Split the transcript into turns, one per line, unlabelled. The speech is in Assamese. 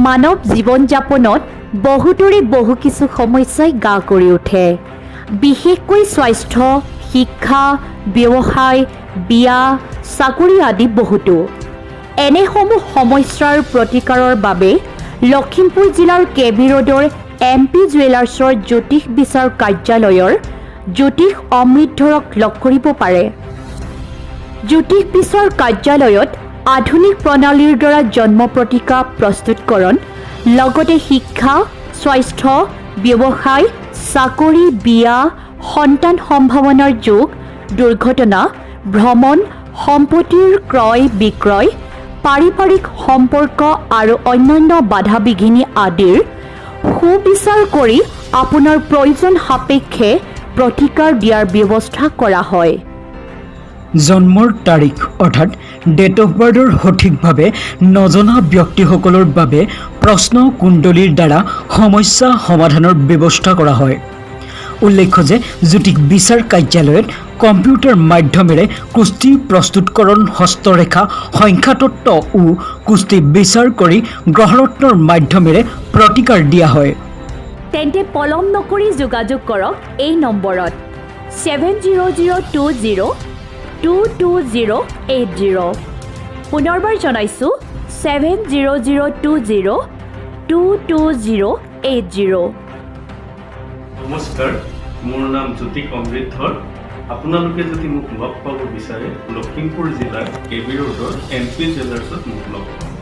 মানৱ জীৱন যাপনত বহুতৰে বহু কিছু সমস্যাই গা কৰি উঠে। বিশেষকৈ স্বাস্থ্য, শিক্ষা, ব্যৱসায়, বিয়া, চাকৰি আদি বহুতো। এনেসমূহ সমস্যাৰ প্ৰতিকাৰৰ বাবে লখিমপুৰ জিলাৰ কেবি ৰোডৰ MP জুৱেলাৰ্ছৰ জ্যোতিষ বিচাৰ কাৰ্যালয়ৰ জ্যোতিষ অমৃতধৰক লগ কৰিব পাৰে। জ্যোতিষ বিচাৰ কাৰ্যালয়ত আধুনিক প্ৰণালীৰ দ্বাৰা জন্ম প্ৰতিকা প্ৰস্তুতকৰণ, লগতে শিক্ষা, স্বাস্থ্য, ব্যৱসায়, চাকৰি, বিয়া, সন্তান সম্ভাৱনাৰ যোগ, দুৰ্ঘটনা, ভ্ৰমণ, সম্পত্তিৰ ক্ৰয় বিক্ৰয়, পাৰিবাৰিক সম্পৰ্ক আৰু অন্যান্য বাধা বিঘিনি আদিৰ সুবিচাৰ কৰি আপোনাৰ প্ৰয়োজন সাপেক্ষে প্ৰতিকাৰ দিয়াৰ ব্যৱস্থা কৰা হয়।
জন্মৰ তাৰিখ অৰ্থাৎ ডেট অফ বাৰ্থৰ সঠিকভাৱে নজনা ব্যক্তিসকলৰ বাবে প্ৰশ্ন কুণ্ডলীৰ দ্বাৰা সমস্যা সমাধানৰ ব্যৱস্থা কৰা হয়। উল্লেখ্য যে জ্যোতিষ বিচাৰ কাৰ্যালয়ত কম্পিউটাৰ মাধ্যমেৰে কুষ্টি প্ৰস্তুতকৰণ, হস্তৰেখা, সংখ্যাতত্ত্ব ও কুষ্টি বিচাৰ কৰি গ্ৰহৰত্নৰ মাধ্যমেৰে প্ৰতিকাৰ দিয়া হয়।
তেন্তে পলম নকৰি যোগাযোগ কৰক এই নম্বৰত 7002022080। পুনৰবাৰ জনাইছোঁ 7002022080।
নমস্কাৰ, মোৰ নাম জ্যোতিষ অমৃতধৰ। আপোনালোকে যদি মোক লগ পাব বিচাৰে লখিমপুৰ জিলাৰ কেবি ৰোডৰ MP জুৱেলাৰ্ছত মোক লগ পাব।